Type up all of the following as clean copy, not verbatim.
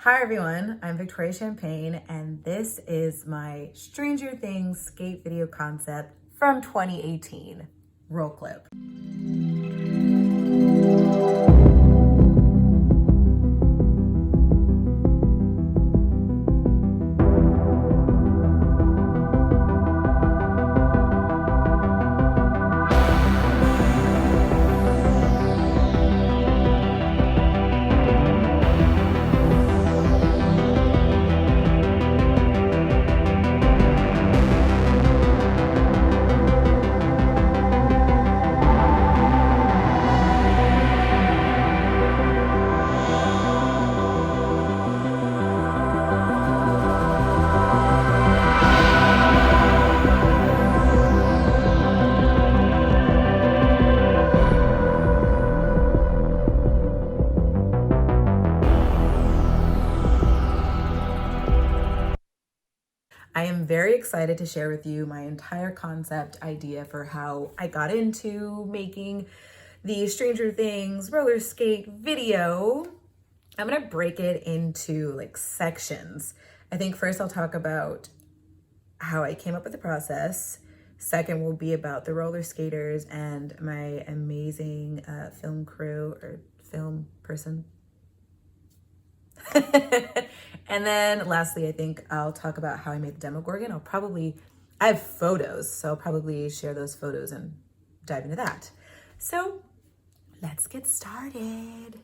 Hi everyone, I'm Victoria Champagne and this is my Stranger Things skate video concept from 2018. Roll clip. I am very excited to share with you my entire concept idea for how I got into making the Stranger Things roller skate video. I'm gonna break it into like sections. I think first I'll talk about how I came up with the process. Second will be about the roller skaters and my amazing film crew or film person. And then lastly, I think I'll talk about how I made the Demogorgon. I have photos, so I'll probably share those photos and dive into that. So let's get started.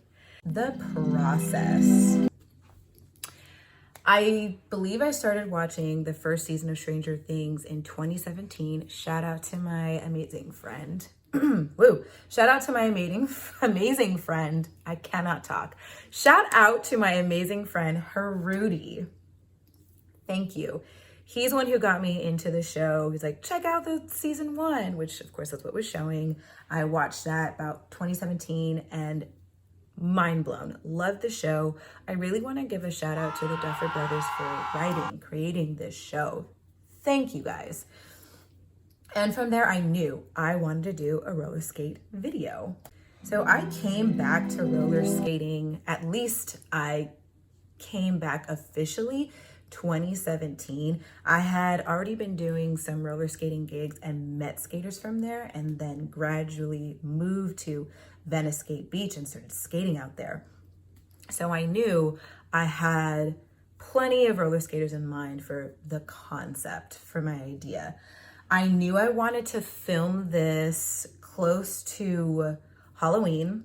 The process. I believe I started watching the first season of Stranger Things in 2017. Shout out to my amazing friend. Woo! Shout out to my amazing friend. I cannot talk. Shout out to my amazing friend, Rudy. Thank you. He's the one who got me into the show. He's like, check out the season 1, which of course that's what was showing. I watched that about 2017 and mind blown. Loved the show. I really want to give a shout out to the Duffer Brothers for creating this show. Thank you guys. And from there, I knew I wanted to do a roller skate video. So I came back to roller skating, at least I came back officially 2017. I had already been doing some roller skating gigs and met skaters from there, and then gradually moved to Venice Skate Beach and started skating out there. So I knew I had plenty of roller skaters in mind for the concept, for my idea. I knew I wanted to film this close to Halloween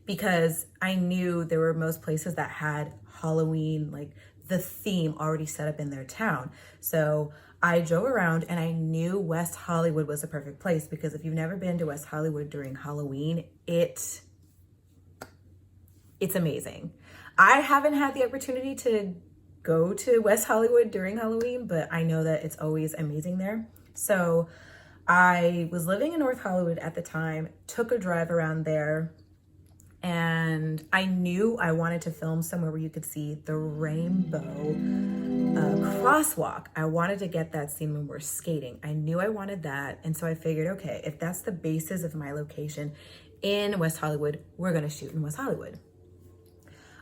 because I knew there were most places that had Halloween, like the theme already set up in their town. So I drove around and I knew West Hollywood was the perfect place because if you've never been to West Hollywood during Halloween, it's amazing. I haven't had the opportunity to go to West Hollywood during Halloween, but I know that it's always amazing there. So I was living in North Hollywood at the time, took a drive around there, and I knew I wanted to film somewhere where you could see the rainbow crosswalk. I wanted to get that scene when we're skating. I knew I wanted that. And so I figured, okay, if that's the basis of my location in West Hollywood, we're gonna shoot in West Hollywood.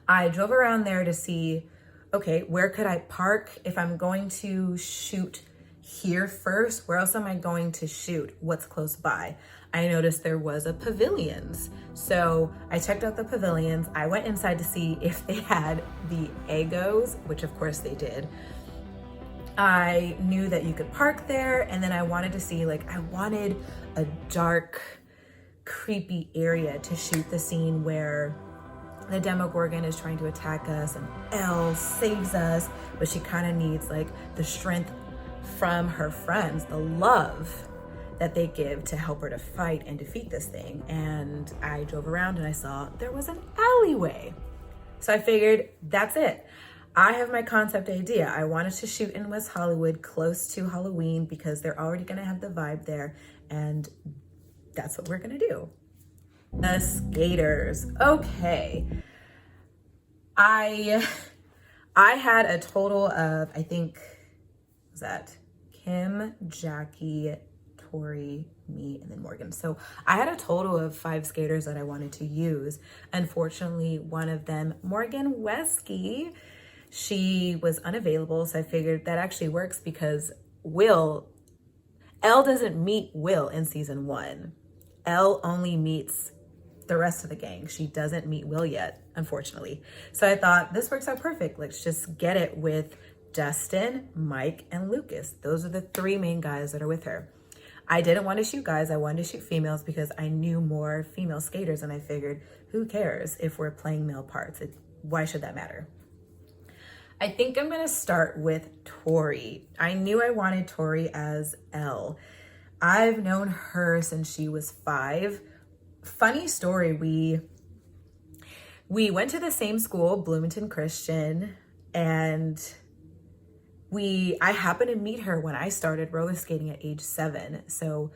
I drove around there to see, okay, where could I park if I'm going to shoot here first? Where else am I going to shoot? What's close by? I noticed there was a pavilions. So I checked out the pavilions. I went inside to see if they had the Egos, which of course they did. I knew that you could park there. And then I wanted to see, I wanted a dark, creepy area to shoot the scene where the Demogorgon is trying to attack us and Elle saves us, but she kind of needs the strength from her friends, the love that they give to help her to fight and defeat this thing. And I drove around and I saw there was an alleyway. So I figured that's it. I have my concept idea. I wanted to shoot in West Hollywood close to Halloween because they're already gonna have the vibe there, and that's what we're gonna do. The skaters. Okay. I had a total of, I think, was that Kim, Jackie, Tori, me, and then Morgan. So I had a total of 5 skaters that I wanted to use. Unfortunately, one of them, Morgan Wesky, she was unavailable. So I figured that actually works because Elle doesn't meet Will in season 1. Elle only meets the rest of the gang. She doesn't meet Will yet, unfortunately. So I thought this works out perfect. Let's just get it with Dustin, Mike, and Lucas. Those are the 3 main guys that are with her. I didn't want to shoot guys. I wanted to shoot females because I knew more female skaters, and I figured, who cares if we're playing male parts? Why should that matter? I think I'm gonna start with Tori. I knew I wanted Tori as Elle. I've known her since she was 5. Funny story, we went to the same school, Bloomington Christian, and I happened to meet her when I started roller skating at age 7. So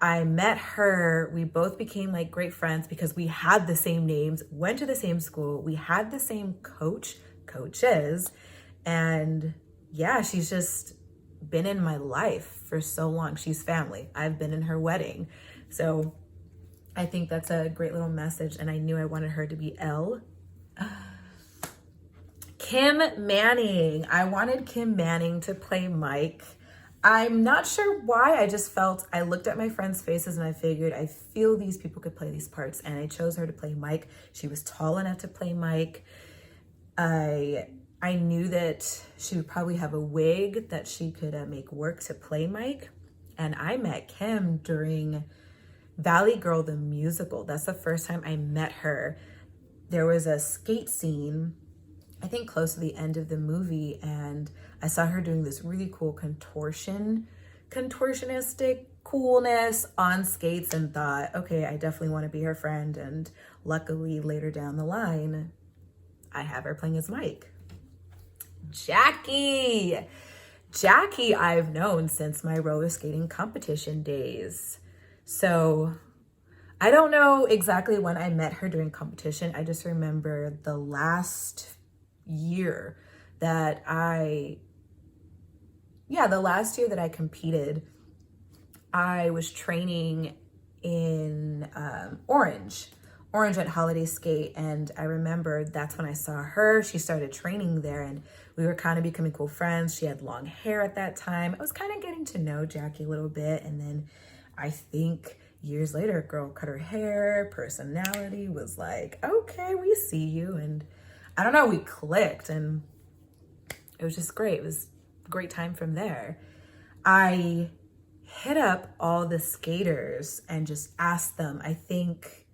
I met her, we both became like great friends because we had the same names, went to the same school, we had the same coaches, and yeah, she's just been in my life for so long. She's family. I've been in her wedding. So I think that's a great little message, and I knew I wanted her to be Elle. Kim Manning. I wanted Kim Manning to play Mike. I'm not sure why. I just felt, I looked at my friends' faces and I figured, I feel these people could play these parts, and I chose her to play Mike. She was tall enough to play Mike. I knew that she would probably have a wig that she could make work to play Mike. And I met Kim during Valley Girl the musical. That's the first time I met her. There was a skate scene, I think close to the end of the movie, and I saw her doing this really cool contortionistic coolness on skates, and thought, okay, I definitely want to be her friend. And luckily later down the line, I have her playing as Mike. Jackie I've known since my roller skating competition days. So I don't know exactly when I met her during competition. I just remember the last year that I competed, I was training in Orange at Holiday Skate, and I remember that's when I saw her. She started training there, and we were kind of becoming cool friends. She had long hair at that time. I was kind of getting to know Jackie a little bit, and then I think years later, a girl cut her hair, personality was like, okay, we see you. And I don't know, we clicked, and it was just great. It was a great time from there. I hit up all the skaters and just asked them, I think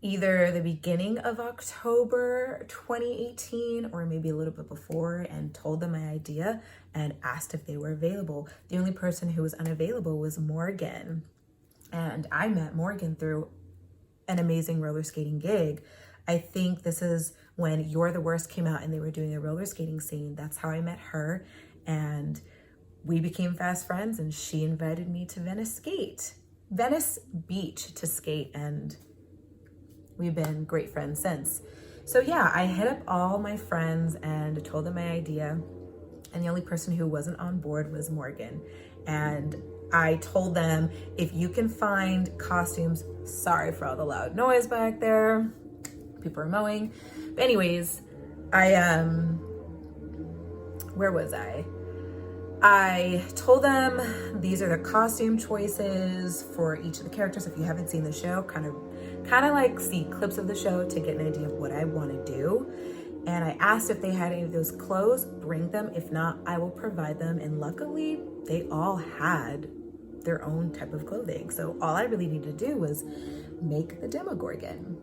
either the beginning of October 2018 or maybe a little bit before, and told them my idea and asked if they were available. The only person who was unavailable was Morgan. And I met Morgan through an amazing roller skating gig. I think this is when You're the Worst came out and they were doing a roller skating scene. That's how I met her. And we became fast friends, and she invited me to Venice Beach to skate, and we've been great friends since. So yeah, I hit up all my friends and told them my idea, and the only person who wasn't on board was Morgan. And I told them, if you can find costumes, sorry for all the loud noise back there, people are mowing. But anyways, where was I? I told them these are the costume choices for each of the characters. If you haven't seen the show, kind of like see clips of the show to get an idea of what I want to do. And I asked if they had any of those clothes, bring them. If not, I will provide them. And luckily, they all had their own type of clothing. So all I really needed to do was make the Demogorgon.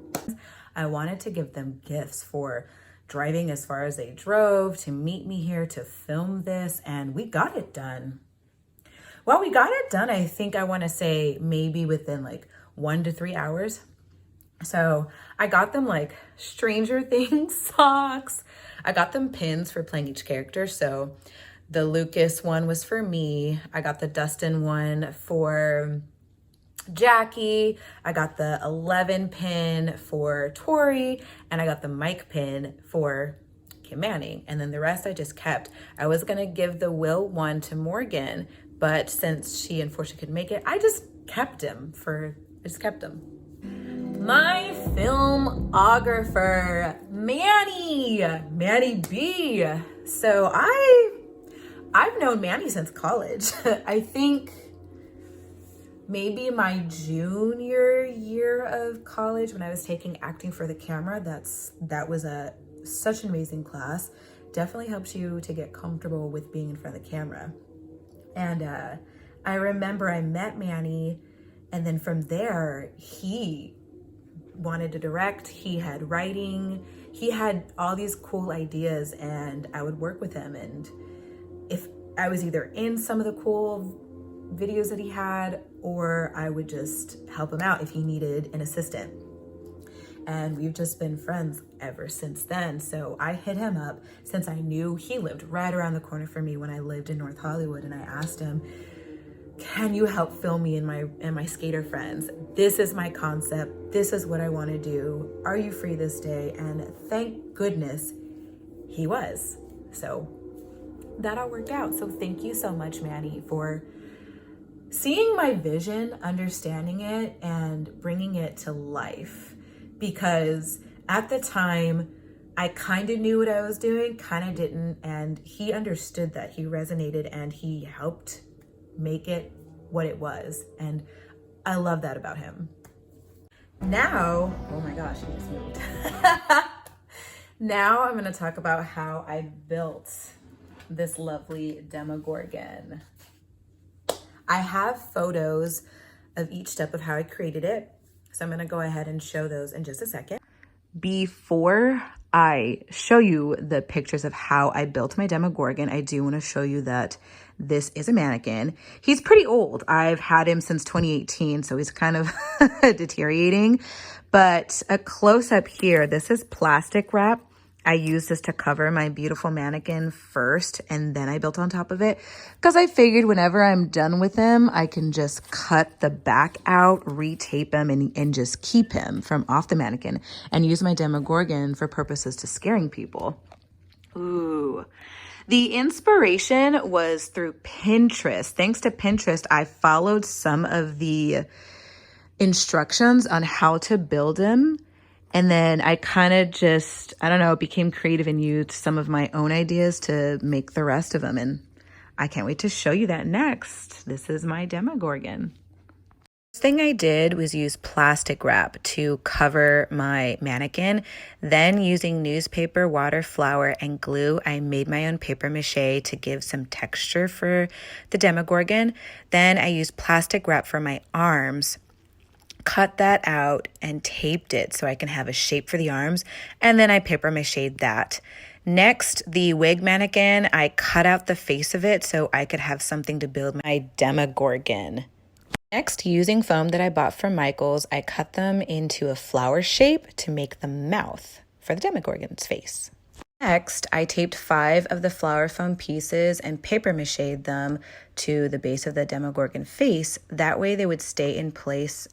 I wanted to give them gifts for driving as far as they drove to meet me here to film this, and we got it done. Well, we got it done, I think I want to say maybe within like 1 to 3 hours. So I got them like Stranger Things socks. I got them pins for playing each character. So the Lucas one was for me. I got the Dustin one for Jackie. I got the 11 pin for Tori, and I got the Mike pin for Kim Manning. And then the rest I just kept. I was gonna give the Will one to Morgan, but since she unfortunately couldn't make it, I just kept him. My filmographer, Manny B. So I've known Manny since college. I think maybe my junior year of college when I was taking acting for the camera. That was such an amazing class. Definitely helps you to get comfortable with being in front of the camera. And I remember I met Manny, and then from there, he wanted to direct, he had writing, he had all these cool ideas, and I would work with him. And if I was either in some of the cool videos that he had, or I would just help him out if he needed an assistant. And we've just been friends ever since then. So I hit him up since I knew he lived right around the corner from me when I lived in North Hollywood, and I asked him, can you help film me and my skater friends? This is my concept. This is what I want to do. Are you free this day? And thank goodness he was. So that all worked out. So thank you so much, Manny, for seeing my vision, understanding it, and bringing it to life. Because at the time, I kind of knew what I was doing, kind of didn't, and he understood that. He resonated, and he helped make it what it was, and I love that about him. Now, oh my gosh, he just moved. Now I'm going to talk about how I built this lovely Demogorgon. I have photos of each step of how I created it, so I'm going to go ahead and show those in just a second. Before I show you the pictures of how I built my Demogorgon, I do want to show you that this is a mannequin. He's pretty old. I've had him since 2018, so he's kind of deteriorating. But a close-up here, this is plastic wrap. I used this to cover my beautiful mannequin first, and then I built on top of it because I figured whenever I'm done with him, I can just cut the back out, retape him, and just keep him from off the mannequin and use my Demogorgon for purposes to scaring people. Ooh. The inspiration was through Pinterest. Thanks to Pinterest, I followed some of the instructions on how to build him. And then I kind of just, I don't know, became creative and used some of my own ideas to make the rest of them. And I can't wait to show you that next. This is my Demogorgon. First thing I did was use plastic wrap to cover my mannequin. Then using newspaper, water, flour, and glue, I made my own paper mache to give some texture for the Demogorgon. Then I used plastic wrap for my arms, cut that out and taped it so I can have a shape for the arms, and then I paper mache'd that. Next, the wig mannequin, I cut out the face of it so I could have something to build my Demogorgon. Next, using foam that I bought from Michael's, I cut them into a flower shape to make the mouth for the Demogorgon's face. Next, I taped 5 of the flower foam pieces and paper mache'd them to the base of the Demogorgon face. That way they would stay in place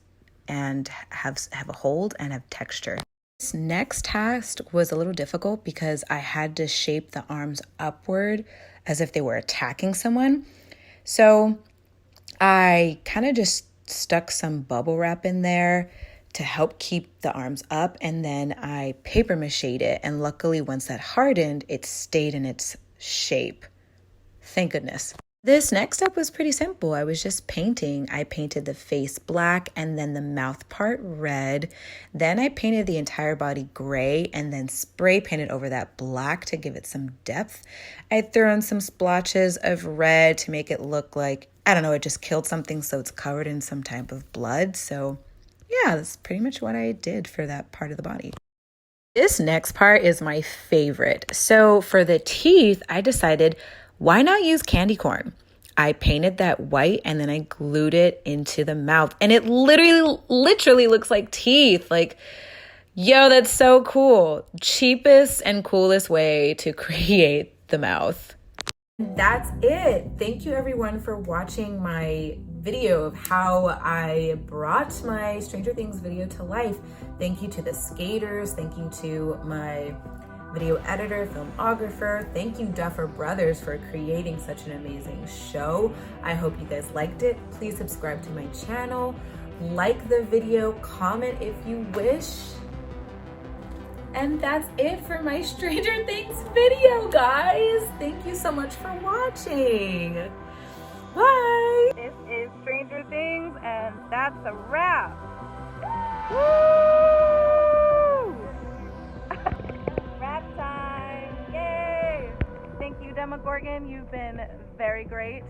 and have a hold and have texture. This next task was a little difficult because I had to shape the arms upward as if they were attacking someone. So I kind of just stuck some bubble wrap in there to help keep the arms up, and then I paper mache'd it, and luckily once that hardened, it stayed in its shape. Thank goodness. This next step was pretty simple. I was just painting. I painted the face black and then the mouth part red. Then I painted the entire body gray and then spray painted over that black to give it some depth. I threw in some splotches of red to make it look like, I don't know, it just killed something, so it's covered in some type of blood. So yeah, that's pretty much what I did for that part of the body. This next part is my favorite. So for the teeth, I decided, why not use candy corn? I painted that white and then I glued it into the mouth, and it literally looks like teeth. Like, yo, that's so cool. Cheapest and coolest way to create the mouth. That's it. Thank you everyone for watching my video of how I brought my Stranger Things video to life. Thank you to the skaters. Thank you to my video editor, filmographer. Thank you, Duffer Brothers, for creating such an amazing show. I hope you guys liked it. Please subscribe to my channel, like the video, comment if you wish. And that's it for my Stranger Things video, guys. Thank you so much for watching. Bye. This is Stranger Things, and that's a wrap. Woo! Wrap time. Yay! Thank you, Demogorgon. You've been very great.